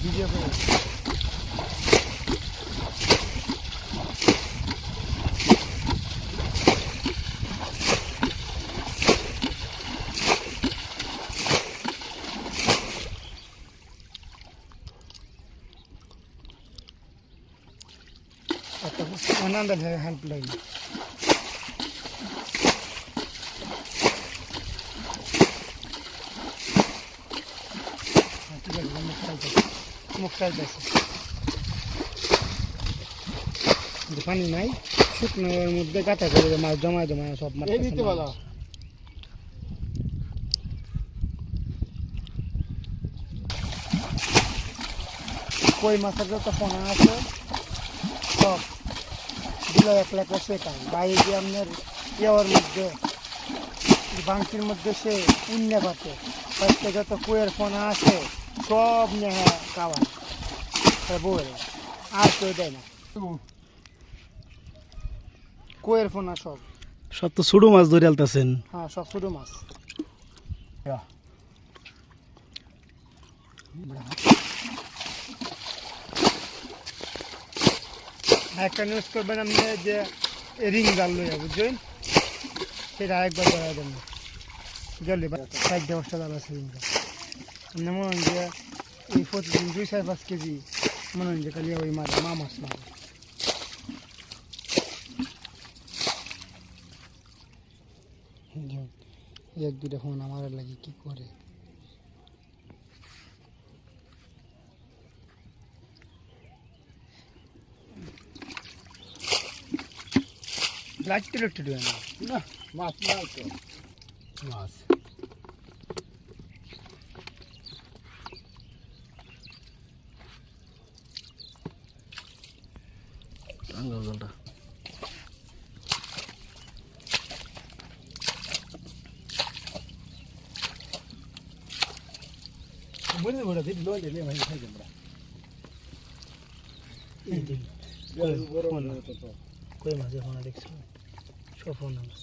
Video করে another helpline. পানি নাই শুকনোর মধ্যে গাঁথা করে মাছ জমায় জমায় সব মাছ দিতে ভালো কই মাছের যত পোনা আছে সব দিল একলা একলা শেখায় বাইরে দিয়ে আপনার ইয়ার মধ্যে বাংকির মধ্যে সে উন্নে পাতে ফার্স্টে যত কুয়ের পোনা আছে সব নেহা খাওয়ায় বউরে আর কেউ দেয় না কুয়ের পোনা সব সব তো ছোট মাছ ধরে আলতেছেন। হ্যাঁ সব ছোট মাছ একটা নিউজ করবেন আপনি যে রিং জাল লইয়া বুঝছেন সেটা আরেকবার করা যাবে না জলদি 4-5টা জাল আছে রিং জাল আপনি মনে হয় যে এই প্রতিদিন 2-4-5 কেজি মনে হয় যে খালি ওই মাছ মা মাছ মাছ 1-2টা ফোন আমার লাগে কি করে লাইট লুট দিও না মাছ নাই তো মাছ টাঙ্গাল জালটা মনে বড় দিন লইলে লে ভাই খাই আমরা এই দিন বড় বড় তো কই মাছ এখন দেখছো সব ফোন মাছ